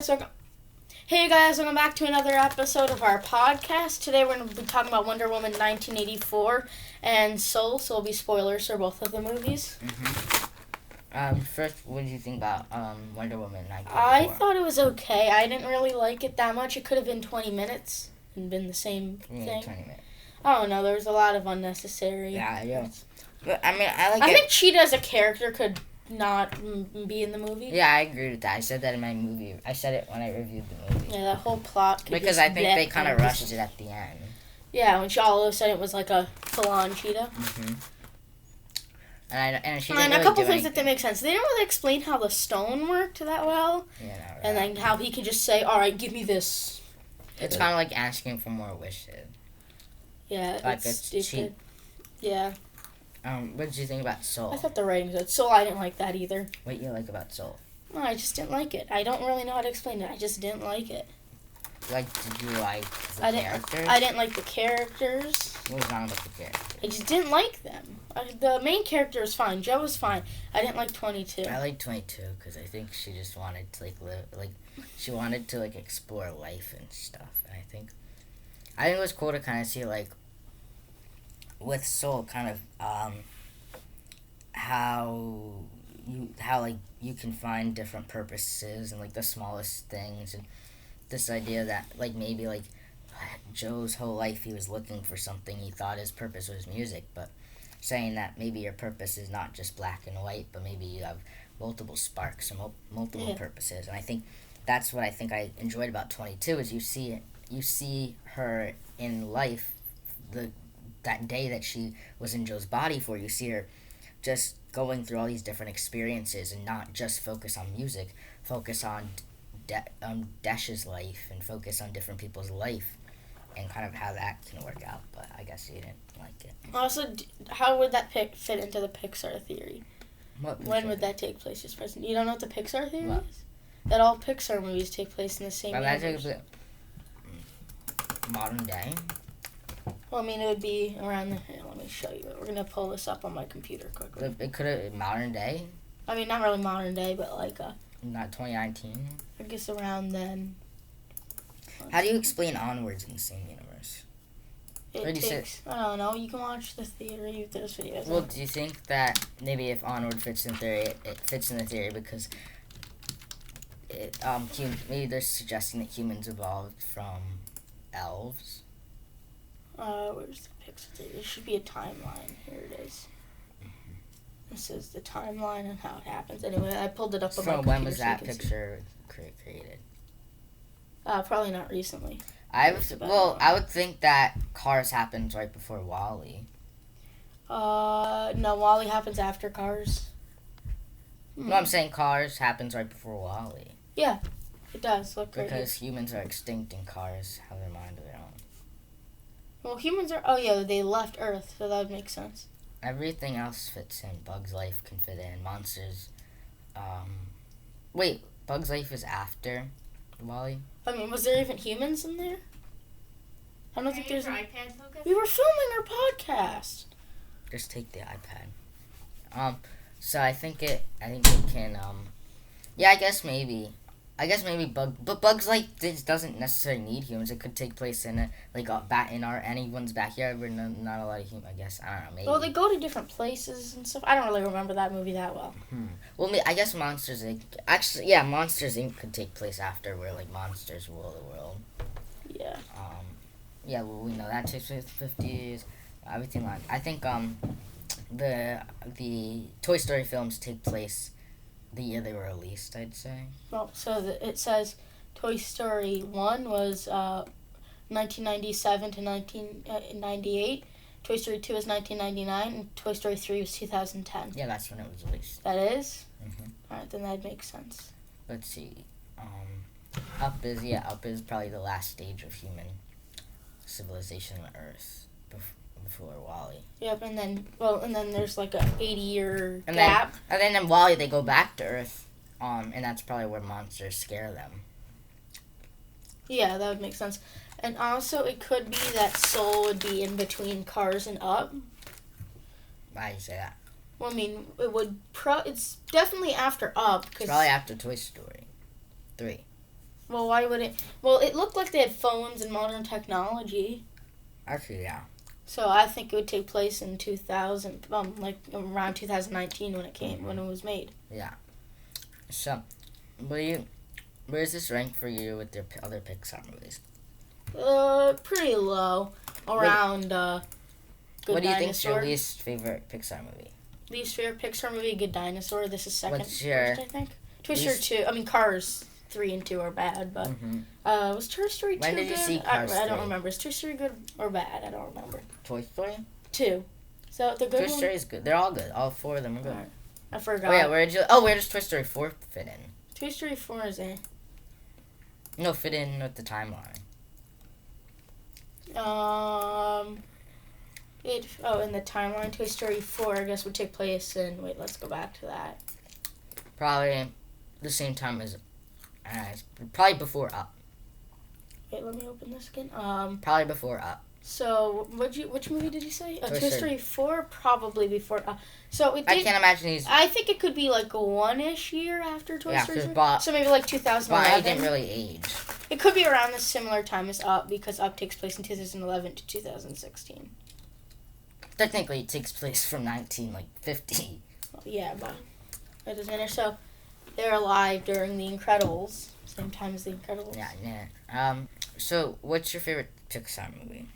So, hey guys, welcome back to another episode of our podcast. Today we're going to be talking about Wonder Woman 1984 and Soul, so it'll be spoilers for both of the movies. First, what did you think about Wonder Woman 1984? I thought it was okay. I didn't really like it that much. It could have been 20 minutes and been the same thing. 20 minutes. I don't know. There was a lot of unnecessary. Yeah. But, I mean, I think Cheetah as a character could not be in the movie. Yeah, I agree with that. I said that in my movie. I said it when I reviewed the movie. Yeah, that whole plot could because I think they kind of rushed it at the end. Yeah, when she all of a sudden it was like a full-on cheetah. Mm-hmm. And she and didn't a couple really things that make sense. They didn't really explain how the stone worked that well. Yeah, not really. And then how he could just say, "All right, give me this." It's kind of like asking for more wishes. Yeah, like it's stupid. Cheap. Yeah. What did you think about Soul? I thought the writing was good. Soul, I didn't like that either. What you like about Soul? No, I just didn't like it. I don't really know how to explain it. I just didn't like it. Like, did you like the characters? I didn't like the characters. What was wrong with the characters? I just didn't like them. The main character was fine. Joe was fine. I didn't like 22. I like 22 because I think she just wanted to she wanted to explore life and stuff. And I think it was cool to kind of see with Soul kind of how you can find different purposes and the smallest things, and this idea that maybe Joe's whole life he was looking for something. He thought his purpose was music, but saying that maybe your purpose is not just black and white, but maybe you have multiple sparks or multiple purposes. And I think that's what I enjoyed about 22 is you see her in life that day that she was in Joe's body for. You see her just going through all these different experiences and not just focus on music, focus on Dash's life and focus on different people's life and kind of how that can work out. But I guess you didn't like it. Also, how would that fit into the Pixar theory? When would that take place? Just present. You don't know what the Pixar theory is? That all Pixar movies take place in the same universe. Modern day. Well, I mean, it would be around let me show you. We're going to pull this up on my computer quickly. It could have modern day? I mean, not really modern day, but not 2019? I guess around then. How do you explain Onwards in the same universe? I don't know. You can watch the theory. There's videos. Well, do you think that maybe if Onward fits in theory, it fits in the theory because maybe they're suggesting that humans evolved from elves? Where's the Pixar theory? There should be a timeline. Here it is. This is the timeline and how it happens. Anyway, I pulled it up on my computer. So when was that picture created? Probably not recently. I would think that Cars happens right before WALL-E. No, WALL-E happens after Cars. No, I'm saying Cars happens right before WALL-E. Yeah, it does. Look right because here. humans are extinct and cars have their mind of their own. Well, humans are... Oh, yeah, they left Earth, so that would make sense. Everything else fits in. Bug's Life can fit in. Monsters... Wait, Bug's Life is after WALL-E? I mean, was there even humans in there? I don't think there's... iPad, Lucas? We were filming our podcast. Just take the iPad. So I think it can, yeah, I guess maybe Bugs Life doesn't necessarily need humans. It could take place in anyone's backyard where not a lot of humans. I guess I don't know. Maybe. Well, they go to different places and stuff. I don't really remember that movie that well. Well, I guess Monsters Inc. Actually, yeah, Monsters Inc. could take place after where monsters rule the world. Yeah. Yeah. Well, we know that takes place in the 50s. Everything like I think the Toy Story films take place the year they were released, I'd say. Well, so it says Toy Story 1 was 1997 to 1998. Toy Story 2 was 1999, and Toy Story 3 was 2010. Yeah, that's when it was released. That is? Mm-hmm. Alright, then that makes sense. Let's see. Up is probably the last stage of human civilization on Earth before WALL-E. Yep, and then there's a 80-year gap. And then in WALL-E they go back to Earth, and that's probably where monsters scare them. Yeah, that would make sense. And also, it could be that Soul would be in between Cars and Up. Why do you say that? Well, I mean, it's definitely after Up. It's probably after Toy Story 3. Well, why would it? Well, it looked like they had phones and modern technology. Actually, yeah. So I think it would take place in 2000, like around 2019 when it came, when it was made. Yeah. So, where's this rank for you with their other Pixar movies? Pretty low. Around, Good What do you Dinosaur. think's your least favorite Pixar movie? Least favorite Pixar movie, Good Dinosaur. This is second What's your worst, I think. Toy Story 2. I mean, Cars 3 and 2 are bad, but was Toy Story 2 When did good? you see Cars I don't 3? remember. Is Toy Story good or bad? I don't remember. Toy Story? 2. So the good Toy one? Story is good. They're all good. All 4 of them are good. Alright. I forgot. Oh yeah, where does Toy Story 4 fit in? Toy Story 4 is a... No, fit in with the timeline. In the timeline, Toy Story 4, I guess, would take place in... Wait, let's go back to that. Probably the same time as probably before Up. Wait, let me open this again. Probably before Up. So, which movie did you say? Toy Toy Story 4, probably before... so it did, I can't imagine he's... I think it could be like a one-ish year after Toy Story 3. Bob, So maybe like 2011. He didn't really age. It could be around the similar time as Up, because Up takes place in 2011 to 2016. Technically, it takes place from 1950. Well, yeah, but it doesn't matter. So they're alive during The Incredibles, same time as The Incredibles. Yeah. So, what's your favorite Pixar movie?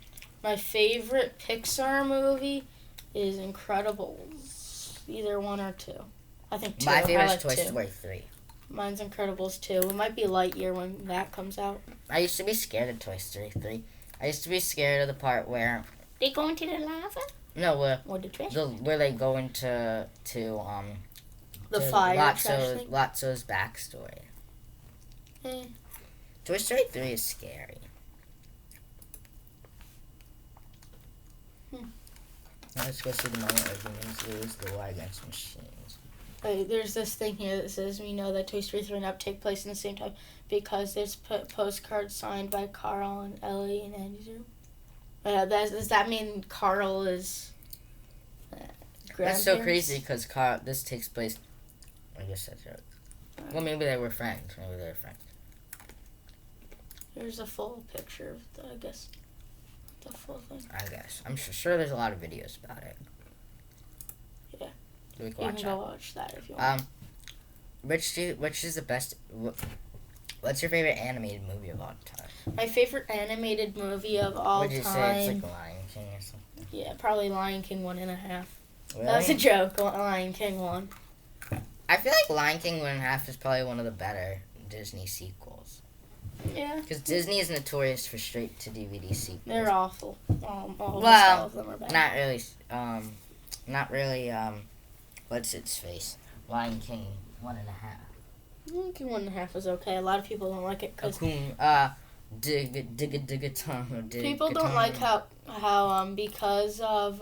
My favorite Pixar movie is Incredibles, either 1 or 2. I think 2. My favorite is is Toy Story 3. Mine's Incredibles 2. It might be Lightyear when that comes out. I used to be scared of Toy Story 3. I used to be scared of the part where... They go into the lava? No, where they go into the fire Lotso's backstory. Toy Story 3 is scary. Now let's go see the moment where humans lose the war against machines. There's this thing here that says we know that Toy Story 3 and Up take place in the same time because there's postcards signed by Carl and Ellie and Andrew. Does that mean Carl is That's so crazy because this takes place... I guess that's right. Well, maybe they were friends. Here's a full picture of the full thing. I guess. I'm sure there's a lot of videos about it. Yeah. So we can watch go watch that if you want. Which is the best... What's your favorite animated movie of all time? My favorite animated movie of all time... Would you say it's like Lion King or something? Yeah, probably Lion King 1.5. Really? That was a joke. Lion King 1. I feel like Lion King 1.5 is probably one of the better Disney sequels. Yeah. Because Disney is notorious for straight-to-DVD sequels. They're awful. All of them are bad. Not really, what's its face? Lion King 1.5. Lion King 1.5 is okay. A lot of people don't like it because... Digga tongue. People don't like how because of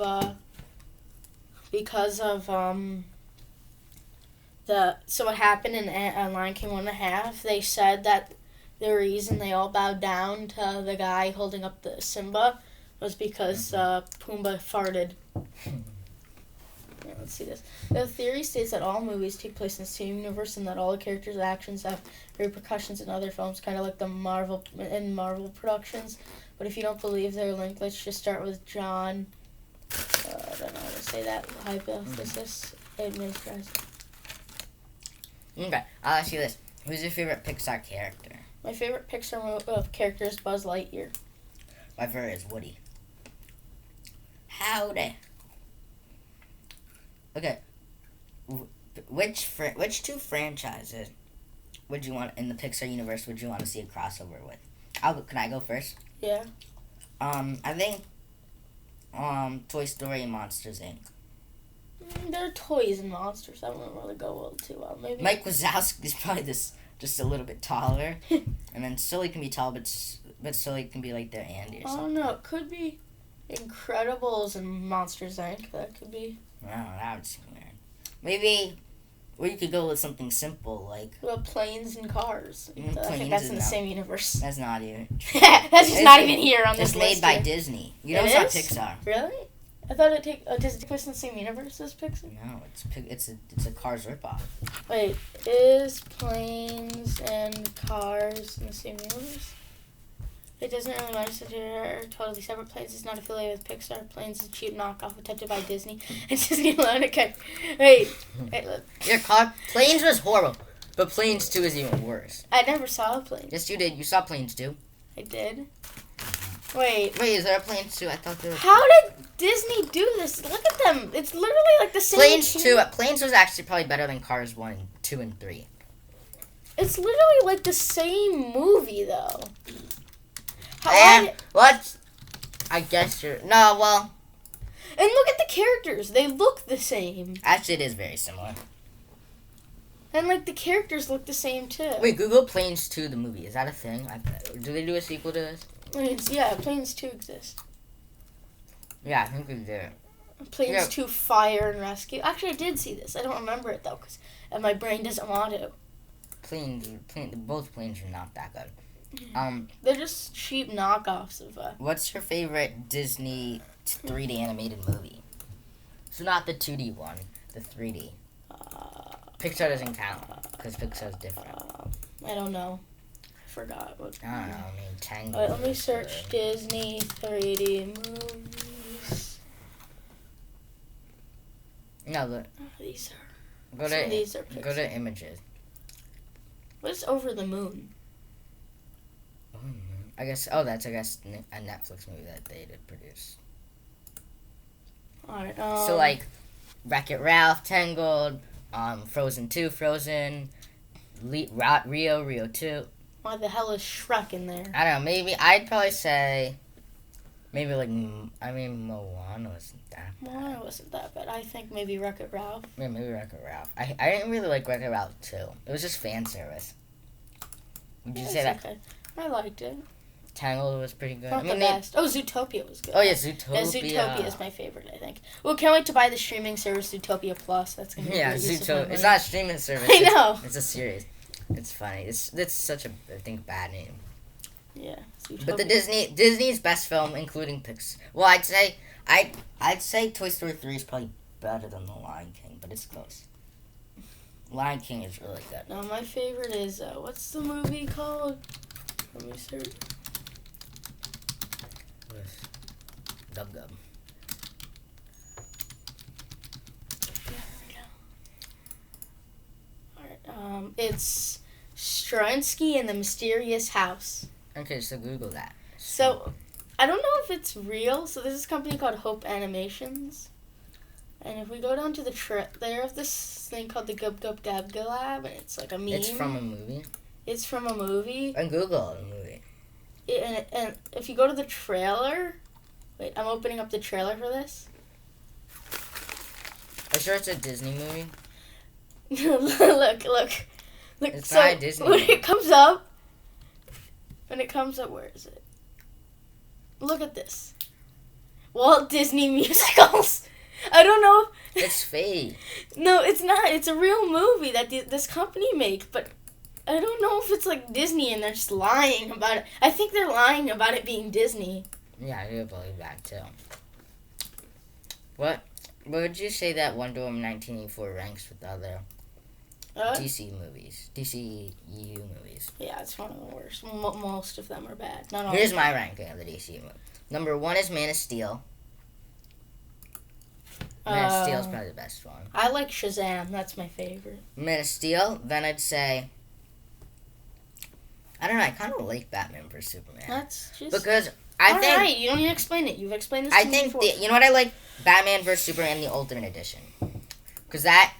what happened in Lion King 1.5, they said that the reason they all bowed down to the guy holding up the Simba was because Pumbaa farted. Yeah, let's see this. The theory states that all movies take place in the same universe and that all the characters' actions have repercussions in other films, kind of like the Marvel productions. But if you don't believe they're linked, let's just start with John. I don't know how to say that. Hypothesis. Okay, I'll ask you this. Who's your favorite Pixar character? My favorite Pixar character is Buzz Lightyear. My favorite is Woody. Howdy. Okay. Which two franchises would you want in the Pixar universe would you want to see a crossover with? Can I go first? Yeah. I think Toy Story and Monsters Inc. They're toys and monsters. That wouldn't really go well too well. Maybe Mike Wazowski is probably just a little bit taller, and then Sully can be tall, but Sully can be like their Andy or something. I don't know. It could be Incredibles and Monsters Inc. That could be. I don't know. That would seem weird. Maybe, or you could go with something simple like. Well, planes and cars. I think that's in the same universe. That's not even. That's just not even here on this list. It's made by here. Disney. You know it's not Pixar. Really? I thought does it take place in the same universe as Pixar? No, it's a Cars ripoff. Wait, is Planes and Cars in the same universe? It doesn't really matter since they're totally separate. Planes is not affiliated with Pixar. Planes is a cheap knockoff attempted by Disney. And Disney alone. Okay. Wait, look. Planes was horrible, but Planes 2 is even worse. I never saw Planes. Yes, you did. You saw Planes 2. I did. Wait, is there a Planes 2? I thought there was... How did Disney do this? Look at them. It's literally like the same. Planes 2. Planes was actually probably better than Cars 1, 2, and 3. It's literally like the same movie, though. I guess you're... No, well... And look at the characters. They look the same. Actually, it is very similar. And, like, the characters look the same, too. Wait, Google Planes 2, the movie. Is that a thing? Do they do a sequel to this? Planes 2 exist. Yeah, I think they do. Planes 2 Fire and Rescue. Actually, I did see this. I don't remember it, though, because my brain doesn't want to. Both planes are not that good. They're just cheap knockoffs of... What's your favorite Disney 3D animated movie? So not the 2D one, the 3D. Pixar doesn't count, because Pixar's different. I don't know. I forgot. What, I don't know, Tangled. Alright, let me search Disney 3D movies. No, look. These are... Go to images. What's Over the Moon? I guess a Netflix movie that they did produce. Alright, so like Wreck-It Ralph, Tangled, Frozen 2, Frozen, Rio 2. Why the hell is Shrek in there? I don't know, maybe I'd probably say Moana wasn't that bad. Moana wasn't that bad. I think maybe Wreck-It Ralph. Yeah, maybe Wreck-It Ralph. I didn't really like Wreck-It Ralph 2. It was just fan service. Would you say that? Okay. I liked it. Tangled was pretty good. Not the best. Zootopia was good. Oh yeah, Zootopia. Yeah, Zootopia is my favorite, I think. Well, can't wait to buy the streaming service Zootopia Plus. That's gonna be Zootopia. It's not a streaming service. I know. It's a series. It's funny. It's such a bad name. Yeah. Zootopia. But the Disney's best film, including Pixar. Well, I'd say Toy Story 3 is probably better than The Lion King, but it's close. Lion King is really good. No, my favorite is what's the movie called? Let me search. Gub Gub. Alright, it's Strunsky and the Mysterious House. Okay, so Google that. So, I don't know if it's real. So, there's this company called Hope Animations. And if we go down to the they have this thing called the Gub Gub Gab Lab, and it's like a meme. It's from a movie? It's from a movie. And Google the movie. And if you go to the trailer... Wait, I'm opening up the trailer for this. Are you sure it's a Disney movie? Look. It's not a Disney when movie. it comes up, where is it? Look at this. Walt Disney musicals. I don't know. It's fake. No, it's not. It's a real movie that this company makes, but I don't know if it's like Disney and they're just lying about it. I think they're lying about it being Disney. Yeah, I do believe that too. What would you say that Wonder Woman 1984 ranks with other DCEU movies? Yeah, it's one of the worst. Most of them are bad. Not all. Here's my ranking of the DCEU movies. Number 1 is Man of Steel. Man of Steel is probably the best one. I like Shazam. That's my favorite. Man of Steel. Then I'd say... I don't know. I kind of like Batman vs. Superman. That's just... Because I think... Alright, you don't need to explain it. You've explained this to me before. You know what I like? Batman vs. Superman, the Ultimate Edition. Because that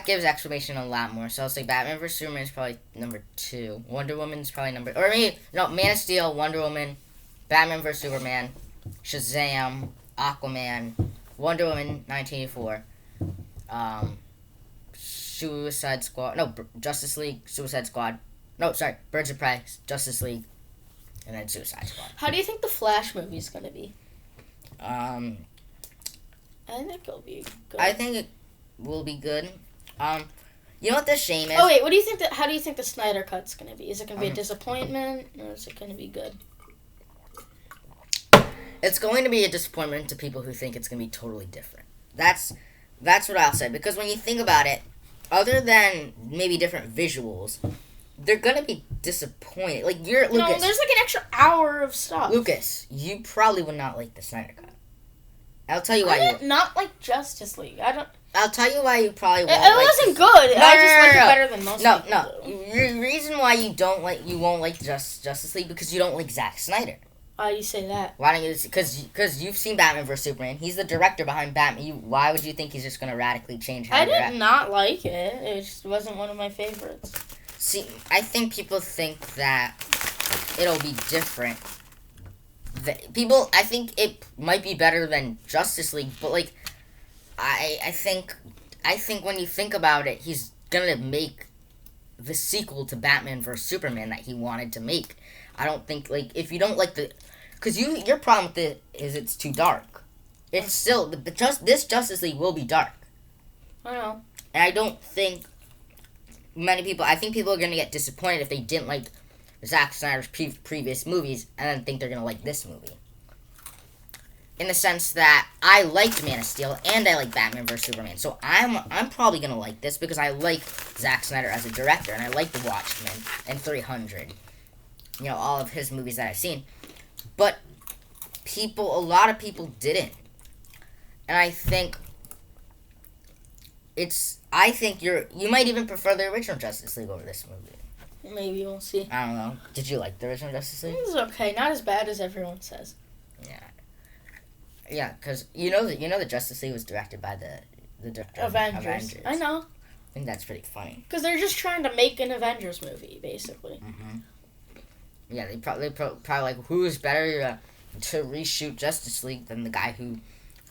gives explanation a lot more. So I'll say Batman vs. Superman is probably number 2. Wonder Woman's probably number... Or maybe... No, Man of Steel, Wonder Woman, Batman vs. Superman, Shazam, Aquaman, Wonder Woman 1984, Suicide Squad... No, Justice League, Suicide Squad... No, sorry, Birds of Prey, Justice League, and then Suicide Squad. How do you think the Flash movie is going to be? I think it'll be good. I think it will be good. You know what the shame is? Oh, wait, how do you think the Snyder Cut's going to be? Is it going to be a disappointment, or is it going to be good? It's going to be a disappointment to people who think it's going to be totally different. That's what I'll say. Because when you think about it, other than maybe different visuals, they're going to be disappointed. Like, Lucas. No, there's like an extra hour of stuff. Lucas, you probably would not like the Snyder Cut. I'll tell you why you... Not like Justice League. I'll tell you why you probably won't It wasn't good. I just like it better than most people. No. The reason why you won't like Justice League because you don't like Zack Snyder. Why do you say that? Why don't you? Because you've seen Batman vs Superman. He's the director behind Batman. Why would you think he's just going to radically change how I did not like it. It just wasn't one of my favorites. See, I think people think that it'll be different. I think it might be better than Justice League, but like, I think when you think about it, he's gonna make the sequel to Batman vs Superman that he wanted to make. I don't think, like, if you don't like because your problem with it is it's too dark. It's still this Justice League will be dark. I know. And I don't think I think people are gonna get disappointed if they didn't like Zack Snyder's previous movies and then think they're gonna like this movie. In the sense that I liked Man of Steel and I like Batman vs Superman, so I'm probably gonna like this because I like Zack Snyder as a director and I like The Watchmen and 300, all of his movies that I've seen. But a lot of people didn't, and I think you might even prefer the original Justice League over this movie. Maybe we'll see. I don't know. Did you like the original Justice League? It was okay. Not as bad as everyone says. Yeah. Yeah, because the Justice League was directed by the director of Avengers. I know. I think that's pretty funny. Because they're just trying to make an Avengers movie, basically. Mm-hmm. Yeah, they probably like, who is better to reshoot Justice League than the guy who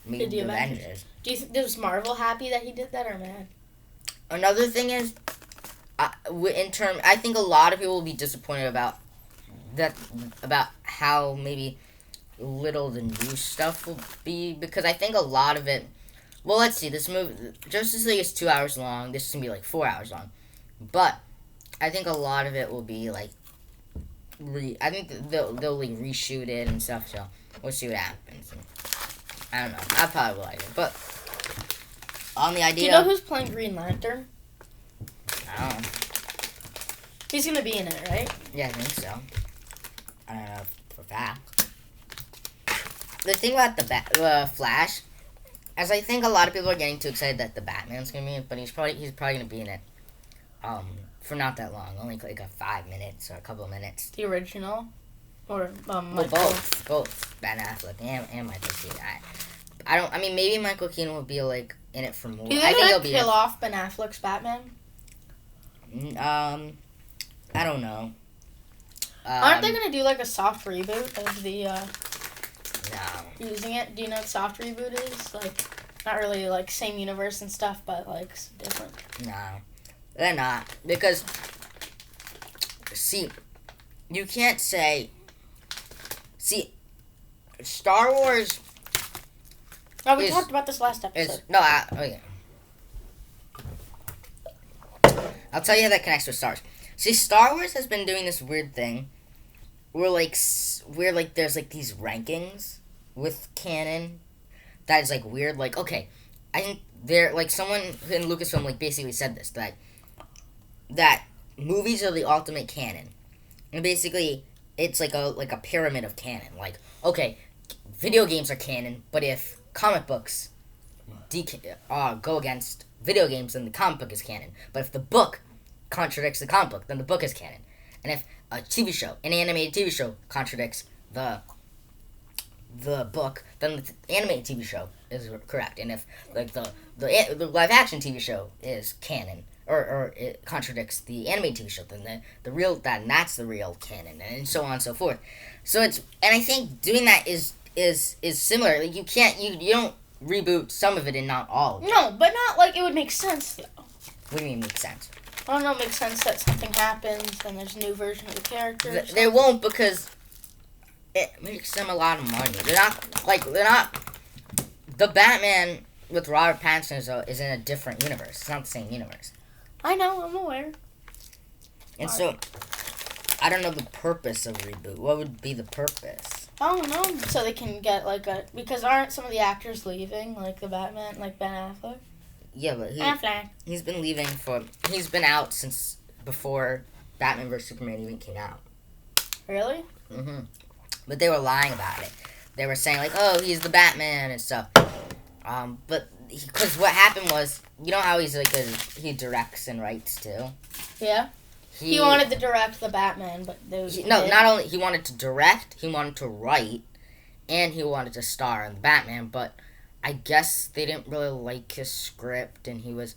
made the Avengers? Was Marvel happy that he did that or mad? Another thing is, I think a lot of people will be disappointed about how maybe little the new stuff will be, because I think a lot of it. Well, let's see. This movie, Justice League, is 2 hours long. This is gonna be like 4 hours long, but I think a lot of it will be like. I think they'll like reshoot it and stuff. So we'll see what happens. I don't know. I probably will like it, but on the idea. Do you know who's playing Green Lantern? I don't know. He's gonna be in it, right? Yeah, I think so. I don't know for fact. The thing about the Flash, as I think a lot of people are getting too excited that the Batman's gonna be in it, but he's probably gonna be in it. For not that long, only like 5 minutes or a couple of minutes. The original, or well, both Ben Affleck and Michael Keaton. I mean, maybe Michael Keaton will be like in it for more. Do you think he'll kill off Ben Affleck's Batman? I don't know. Aren't they gonna do like a soft reboot of the? No. Using it. Do you know what soft reboot is? Like, not really like same universe and stuff, but like different. No. They're not. Because, see, you can't say... See, Star Wars... Oh, we talked about this last episode. Okay. I'll tell you how that connects with Star Wars. See, Star Wars has been doing this weird thing where there's like these rankings with canon that is like weird. Like, okay, I think they're like someone in Lucasfilm like basically said this, that movies are the ultimate canon. And basically, it's like a pyramid of canon. Like, okay, video games are canon, but if comic books go against video games, then the comic book is canon. But if the book contradicts the comic book, then the book is canon. And if a TV show, an animated TV show, contradicts the book, then the animated TV show is correct. And if like the live action TV show is canon, or it contradicts the animated TV show, then that's the real canon, and so on and so forth. So and I think doing that is similar. Like, you don't reboot some of it and not all of it. No, but not like it would make sense though. What do you mean make sense? I don't know, it makes sense that something happens and there's a new version of the character. They won't, because it makes them a lot of money. They're not the Batman with Robert Pattinson is in a different universe. It's not the same universe. I know, I'm aware. And so, I don't know the purpose of reboot. What would be the purpose? I don't know. So they can get because aren't some of the actors leaving, like the Batman, like Ben Affleck? Yeah, but Affleck. he's been out since before Batman vs Superman even came out. Really? Mm-hmm. But they were lying about it. They were saying like, oh, he's the Batman and stuff. But because what happened was, you know how he directs and writes too. Yeah. He wanted to direct the Batman, but not only he wanted to direct, he wanted to write, and he wanted to star in the Batman. But I guess they didn't really like his script, and he was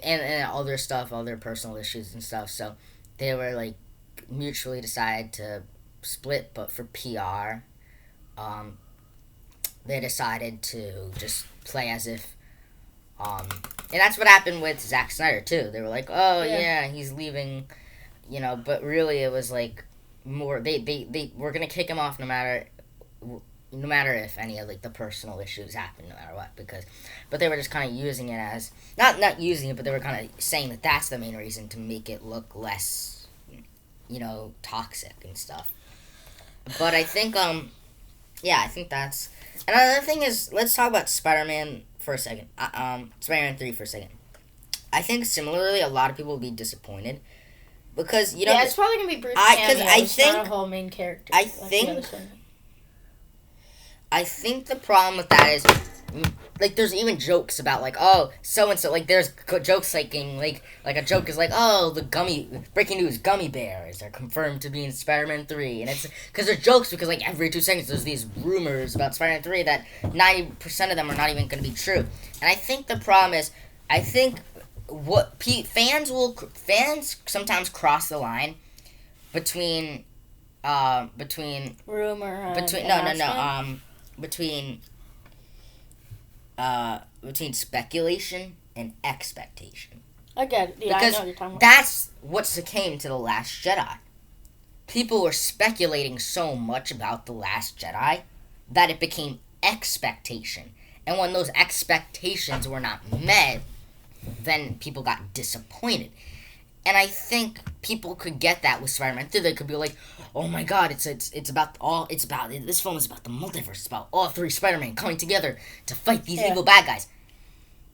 and other stuff, other personal issues and stuff. So they were like mutually decided to split, but for PR, they decided to just play as if. And that's what happened with Zack Snyder too. They were like, "Oh yeah, he's leaving," But really, it was like more. They were gonna kick him off no matter if any of the personal issues happened, no matter what. But they were just kind of using it as not using it, but they were kind of saying that that's the main reason to make it look less, toxic and stuff. But I think I think that's another thing is let's talk about Spider-Man for a second. Spider-Man 3 for a second. I think similarly, a lot of people will be disappointed because it's probably gonna be brief cameos, not a whole main character. I think the problem with that is there's even jokes about so and so there's jokes a joke is the breaking news gummy bears are confirmed to be in Spider-Man 3, and it's because there's jokes because every 2 seconds there's these rumors about Spider-Man 3 that 90% of them are not even going to be true. And I think the problem is what fans sometimes cross the line between rumor between speculation and expectation. I get it. Yeah, because I know what you're talking about. That's what came to The Last Jedi. People were speculating so much about The Last Jedi that it became expectation. And when those expectations were not met, then people got disappointed. And I think people could get that with Spider-Man 3. They could be like, "Oh my God, this film is about the multiverse. It's about all 3 Spider-Man coming together to fight these evil bad guys."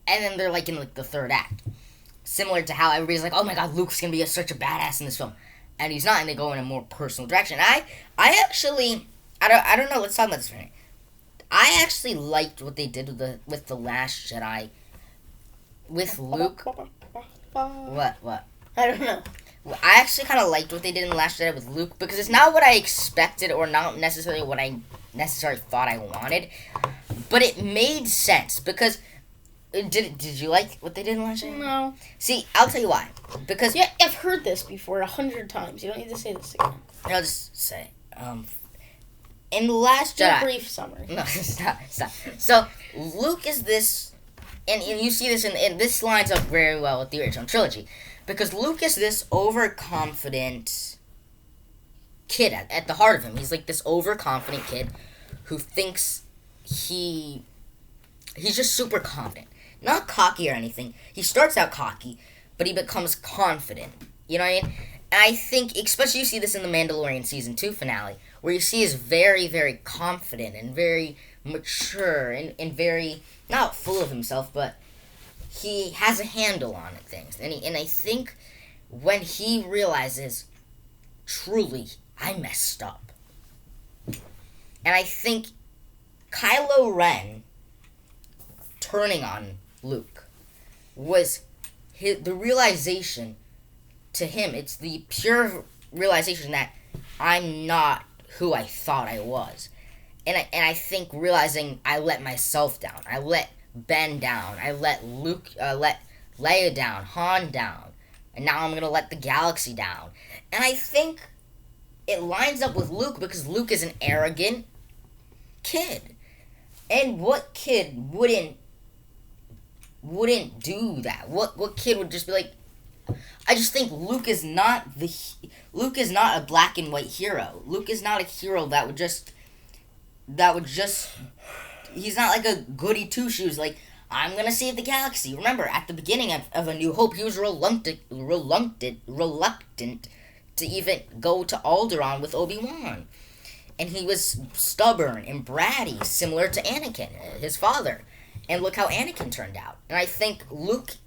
And then they're in the 3rd act, similar to how everybody's like, "Oh my God, Luke's gonna be such a badass in this film," and he's not, and they go in a more personal direction. I don't know. Let's talk about this for a minute. I actually liked what they did with the Last Jedi with Luke. What? I don't know. I actually kind of liked what they did in The Last Jedi with Luke because it's not what I expected or not necessarily what I necessarily thought I wanted, but it made sense because did you like what they did in The Last Jedi? No. See, I'll tell you why. Because I've heard this before 100 times. You don't need to say this again. I'll just say, in The Last Jedi. A brief summary. No, stop. So Luke is this, and you see this and this lines up very well with the original trilogy. Because Luke is this overconfident kid at the heart of him. He's this overconfident kid who thinks he's just super confident. Not cocky or anything. He starts out cocky, but he becomes confident. You know what I mean? And I think, especially you see this in the Mandalorian Season 2 finale, where you see he's very, very confident and very mature and very, not full of himself, but he has a handle on things. And I think when he realizes, truly, I messed up. And I think Kylo Ren turning on Luke was the realization to him. It's the pure realization that I'm not who I thought I was. And I think realizing I let myself down. I let Ben down. I let Leia down, Han down, and now I'm gonna let the galaxy down. And I think it lines up with Luke because Luke is an arrogant kid, and what kid wouldn't do that? What kid would just be like? I just think Luke is not a black and white hero. Luke is not a hero that would just. He's not like a goody two-shoes, I'm gonna save the galaxy. Remember, at the beginning of A New Hope, he was reluctant to even go to Alderaan with Obi-Wan. and he was stubborn and bratty, similar to Anakin, his father. And look how Anakin turned out. And I think Luke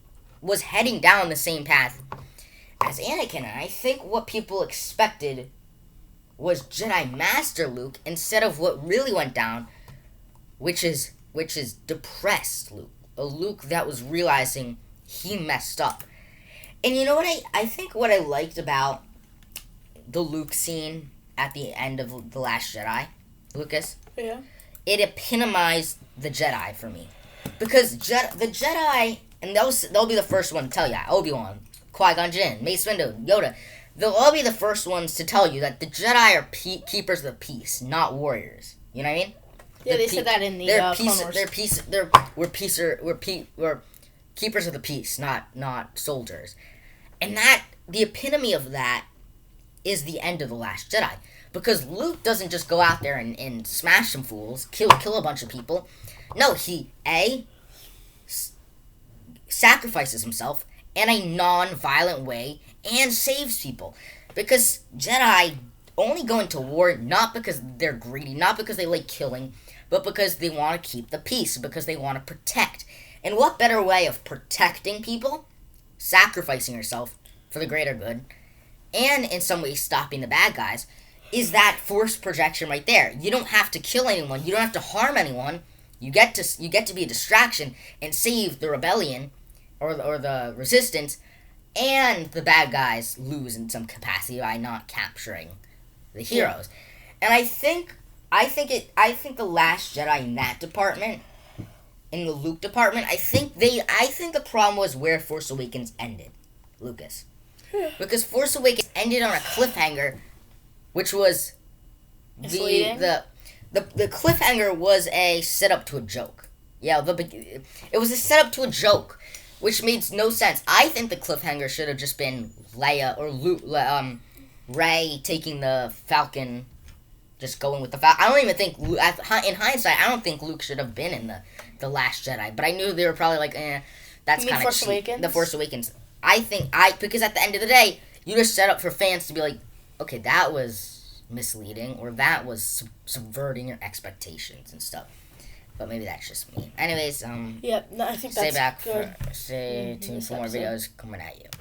was heading down the same path as Anakin. And I think what people expected was Jedi Master Luke instead of what really went down, which is depressed Luke. A Luke that was realizing he messed up. And you know what I think what I liked about the Luke scene at the end of The Last Jedi, Lucas? Yeah. It epitomized the Jedi for me. Because the Jedi, and they'll be the first one to tell you, Obi-Wan, Qui-Gon Jinn, Mace Windu, Yoda, they'll all be the first ones to tell you that the Jedi are keepers of the peace, not warriors. You know what I mean? Yeah, they said that in the Clone Wars. We're keepers of the peace, not soldiers. And that, the epitome of that is the end of The Last Jedi. Because Luke doesn't just go out there and smash some fools, kill a bunch of people. No, he, sacrifices himself in a non-violent way and saves people. Because Jedi only go into war not because they're greedy, not because they like killing, but because they want to keep the peace, because they want to protect. And what better way of protecting people? Sacrificing yourself for the greater good, and in some ways stopping the bad guys, is that force projection right there. You don't have to kill anyone. You don't have to harm anyone. You get to be a distraction and save the rebellion or the resistance, and the bad guys lose in some capacity by not capturing the heroes. Yeah. And I think The Last Jedi in that department, in the Luke department, I think the problem was where Force Awakens ended, Lucas. Because Force Awakens ended on a cliffhanger, which was the cliffhanger was a setup to a joke. Yeah, it was a setup to a joke, which makes no sense. I think the cliffhanger should have just been Leia or Luke, Rey taking the Falcon, just going with the Falcon. I don't even think, in hindsight, I don't think Luke should have been in the Last Jedi. But I knew they were probably like, that's kind of cheap. The Force Awakens. Because at the end of the day, you just set up for fans to be like, okay, that was misleading, or that was subverting your expectations and stuff. But maybe that's just me. Anyways, I think that's good. Stay tuned for more videos coming at you.